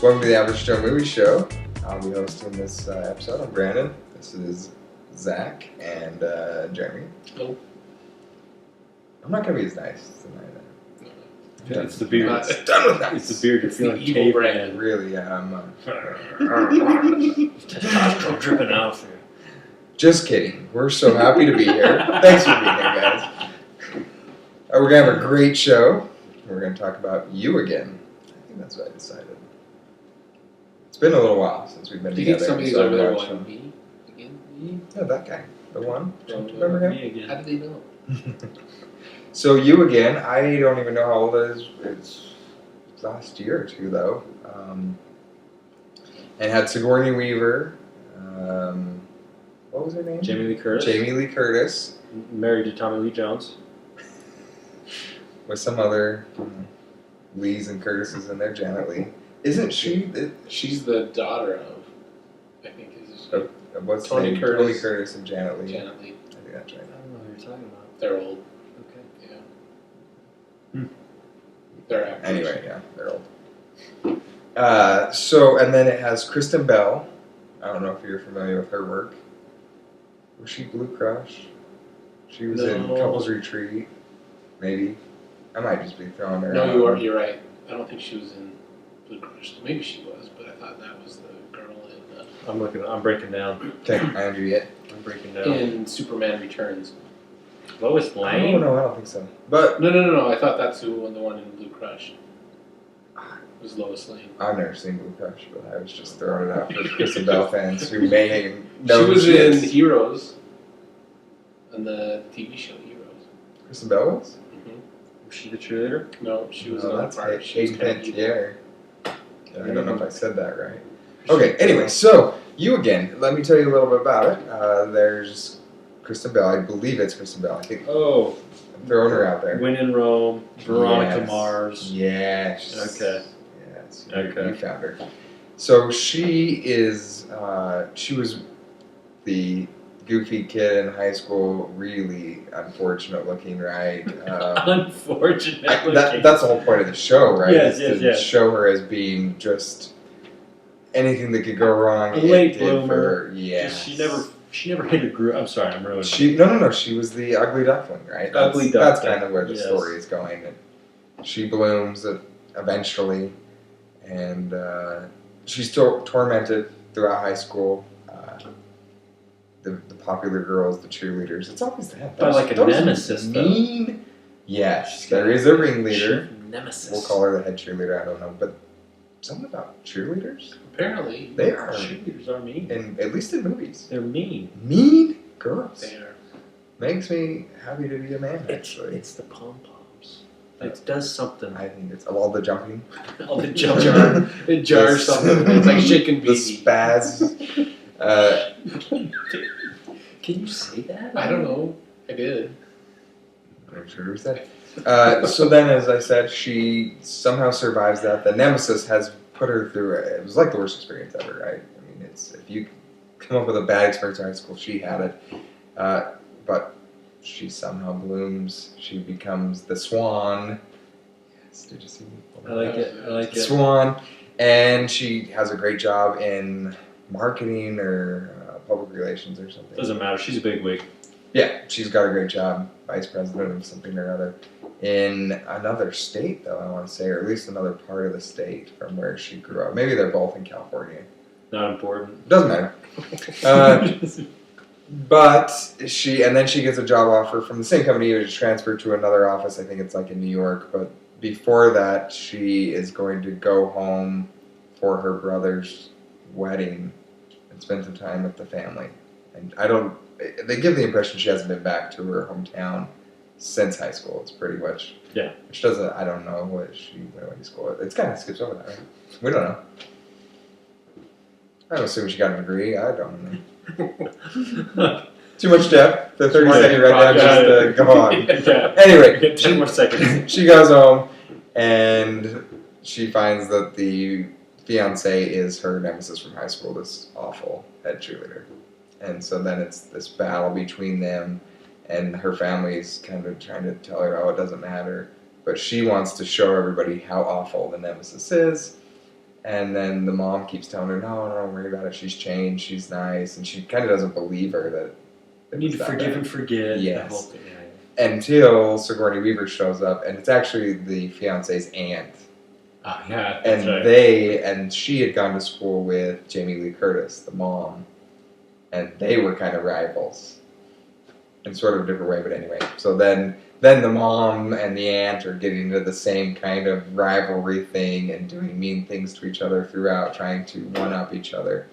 Welcome to the Average Joe Movie Show. I'll be hosting this episode. I'm Brandon. This is Zach and Jeremy. Hello. I'm not going to be as nice tonight. It's the beard. Done with that. It's the beard. You're feeling the evil brand. Really, yeah. I'm testosterone dripping out for you. just kidding. We're so happy to be here. Thanks for being here, guys. We're going to have a great show. We're going to talk about you again. I think that's what I decided. It's been a little while since we've been Do you together. think somebody's so over there watched going, them. me? Again? Me? Yeah, that guy. The one. Don't Remember him? Me again. How did they know? So you again, I don't even know how old it is. It's last year or two though. And had Sigourney Weaver. What was her name? Jamie Lee Curtis. Jamie Lee Curtis. Married to Tommy Lee Jones. With some other Lees and Curtises in there. Janet Leigh. Isn't she? She's the daughter of, I think, is Of what's Tony the name? Curtis. Tony Curtis and Janet Leigh. Janet Leigh. I think that's right. I don't know who you're talking about. They're old. Okay. Yeah. They're actors. Anyway, yeah, they're old. And then it has Kristen Bell. I don't know if you're familiar with her work. Was she Blue Crush? She was in No. Couples Retreat. Maybe. I might just be throwing her No, out. you're right. I don't think she was in Blue Crush. Maybe she was, but I thought that was the girl I'm breaking down. Okay, Andrew yet. I'm breaking down. in Superman Returns. Lois Oh, Lane? no, I don't think so. But No. I thought that's who won the one in Blue Crush. It was Lois Lane. I've never seen Blue Crush, but I was just throwing it out for Kristen Bell fans who may know She who was she in is. Heroes, in the TV show Heroes. Kristen Bell was? Was she the cheerleader? No, she was No, another that's part. She was Hayden kind of evil. Panettiere. I don't know if I said that right. Okay, anyway, so you again. Let me tell you a little bit about it. There's Kristen Bell. I believe it's Kristen Bell. I think Oh, I'm throwing her out there. Win in Rome, Veronica Yes. Mars. Yes. Okay. Yes. Okay. You found her. So she is. She was the goofy kid in high school. Really unfortunate looking, right? Unfortunately. That's the whole point of the show, right? Yes, Is to yes. show her as being just anything that could go wrong. A it late did bloomer. for her. Yeah. She never hit her groove. I'm sorry, I'm ruining No. She was the ugly duckling, right? Ugly That's duckling, kind of where the yes. story is going. And she blooms eventually, and she's still tormented throughout high school. The popular girls, the cheerleaders. It's always that. By like a Those nemesis, though. mean. Yes, She's there got is a ringleader. Nemesis. We'll call her the head cheerleader. I don't know, but something about cheerleaders. Apparently, They are, Cheerleaders are mean. at least in movies, They're mean. mean girls. they are. Makes me happy to be a man. It's Actually, the pom poms. It does something. I think it's all the jumping. All the It jumping. jars something. It's like shaking The baby. spaz. Can you say that? I don't know. I did. I'm sure we said. So then, as I said, she somehow survives that. The nemesis has put her through. It was like the worst experience ever, right? I mean, it's if you come up with a bad experience in high school, she had it. But she somehow blooms. She becomes the Swan. Yes, did you see? I like it. I like it. Swan, and she has a great job in marketing or public relations or something. Doesn't matter. She's a big wig. Yeah, she's got a great job, vice president of something or other, in another state, though, I want to say, or at least another part of the state from where she grew up. Maybe they're both in California. Not important. Doesn't matter. But then she gets a job offer from the same company, was transferred to another office, I think it's like in New York, but before that, she is going to go home for her brother's wedding and spend some time with the family. And they give the impression she hasn't been back to her hometown since high school. It's pretty much. Yeah. Which doesn't, I don't know what she went to school. It's kind of skips over that, right? We don't know. I'm assuming she got a degree. I don't know. Too much depth. The 30 second right now, just go on. Yeah. Anyway, 10 more seconds. she goes home and she finds that the fiance is her nemesis from high school, this awful head cheerleader. And so then it's this battle between them, and her family's kind of trying to tell her, oh, it doesn't matter. But she wants to show everybody how awful the nemesis is. And then the mom keeps telling her, no, don't worry about it. She's changed. She's nice. And she kind of doesn't believe her that You need to forgive and forget. Yes. The whole thing. Yeah. Until Sigourney Weaver shows up, and it's actually the fiance's aunt. Oh, yeah. That's And right. she had gone to school with Jamie Lee Curtis, the mom. And they were kind of rivals. In sort of a different way, but anyway. So then the mom and the aunt are getting into the same kind of rivalry thing and doing mean things to each other throughout, trying to one-up each other.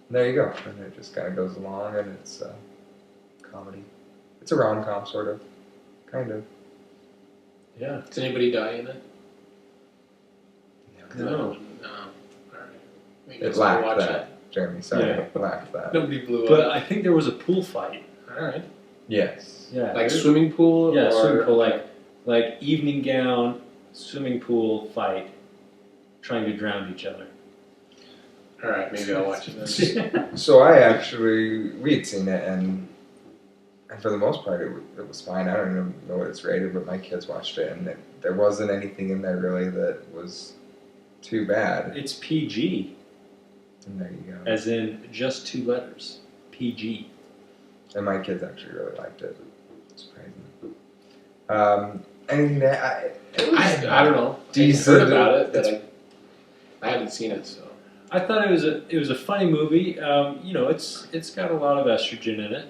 And there you go. And it just kind of goes along, and it's comedy. It's a rom-com, sort of. Kind of. Yeah. Does anybody die in it? No. Alright. Maybe It I'll lacked watch that, Jeremy. Sorry, Yeah. it lacked that. Nobody blew But up. I think there was a pool fight. Alright. Yes. Yeah. Like swimming pool? Yeah, or... swimming pool, like evening gown, swimming pool fight, trying to drown each other. Alright, maybe I'll watch it then. So we had seen it, and for the most part, it was fine. I don't even know what it's rated, but my kids watched it, and there wasn't anything in there really that was too bad. It's PG, And there you go. as in just 2 letters. PG. And my kids actually really liked it. Surprising. Anything that I don't know. I Decent. heard about it, but I haven't seen it, so. I thought it was a funny movie. You know, it's got a lot of estrogen in it.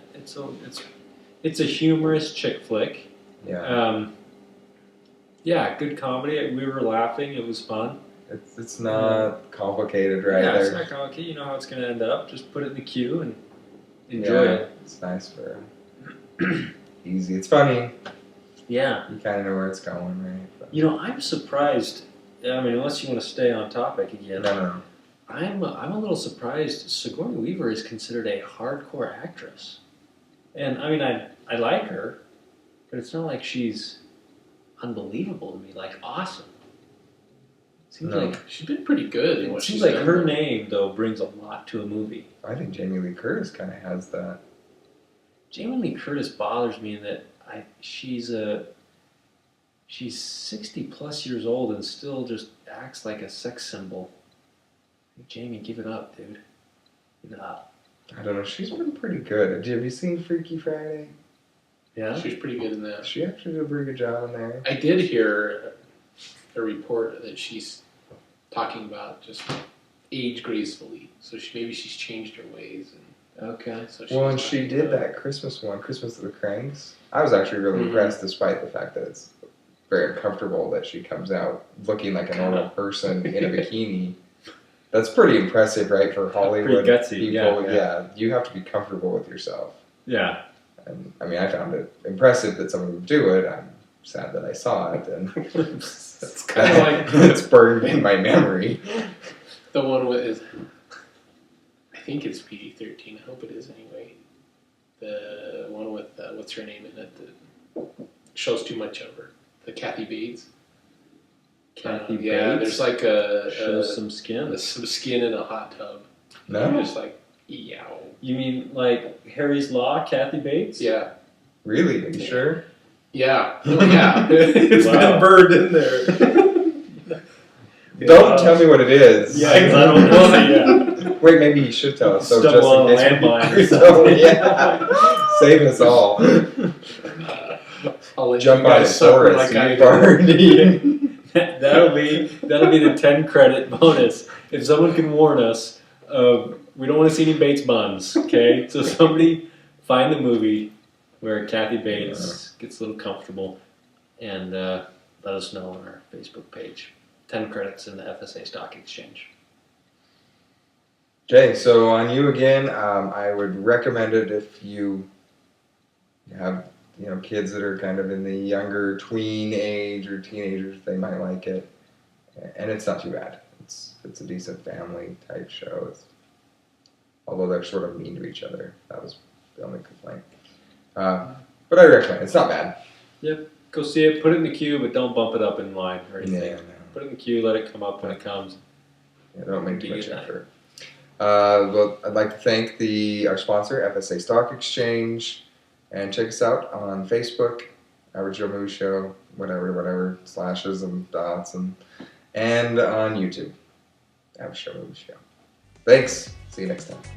It's a humorous chick flick. Yeah. Yeah, good comedy. We were laughing. It was fun. It's not complicated, right? Yeah, it's There. not complicated. You know how it's going to end up. Just put it in the queue and enjoy it. It's nice for easy. It's funny. Yeah. You kind of know where it's going, right? But You know, I'm surprised. I mean, unless you want to stay on topic again, no. I'm a little surprised. Sigourney Weaver is considered a hardcore actress, and I mean, I like her, but it's not like she's unbelievable to me. Like awesome. Seems No. like She's been pretty good in it what seems she's like done. her name though brings a lot to a movie. I think Jamie Lee Curtis kind of has that. Jamie Lee Curtis bothers me in that she's 60 plus years old and still just acts like a sex symbol. Hey, Jamie, give it up, dude. Give it up. I don't know. She's been pretty good. Have you seen Freaky Friday? Yeah. She was pretty good in that. She actually did a pretty good job in there. I did hear a report that she's talking about just age gracefully. So maybe she's changed her ways. Okay. So Well, and she's she talking did about- that Christmas one, Christmas of the Cranks. I was actually really Mhm. impressed, despite the fact that it's very uncomfortable that she comes out looking like a normal person in a bikini. That's pretty impressive, right, for Hollywood Pretty gutsy, people. yeah. You have to be comfortable with yourself. Yeah. And I mean, I found it impressive that someone would do it. I'm sad that I saw it, and It's kind of like it's burned in my memory. the one with. I think it's PG-13. I hope it is anyway. The one with what's her name in it that shows too much of her. The Kathy Bates. Kathy Yeah, Bates there's like shows some skin. some skin in a hot tub. No, You're just like, yow. You mean like Harry's Law, Kathy Bates? Yeah. really? Are you sure? Yeah. Oh, yeah. It's Wow. been burned in there. Don't tell me what it is. Yeah, 'cause I don't know. Yeah. Wait, maybe you should tell us. So Stumble just on in a case we- landmine or So, something. yeah. Save us all. I'll let Jump you out of guys suffer forest. like I You've do. That'll already. be the 10 credit bonus. If someone can warn us, we don't want to see any Bates buns. Okay, so somebody find the movie where Kathy Bates gets a little comfortable, and let us know on our Facebook page. 10 credits in the FSA Stock Exchange. Okay, so on you again. I would recommend it if you have kids that are kind of in the younger tween age or teenagers. They might like it, and it's not too bad. It's a decent family type show. Although they're sort of mean to each other. That was the only complaint. But I recommend it. It's not bad. Yep, go see it. Put it in the queue, but don't bump it up in line or anything. Yeah, no. Put it in the queue. Let it come up when it comes. Yeah, don't make too Do much your thing. effort. Well, I'd like to thank our sponsor, FSA Stock Exchange, and check us out on Facebook, Average Joe Movie Show, whatever, slashes and dots, and on YouTube. AverageJoeMovieShow. Thanks. See you next time.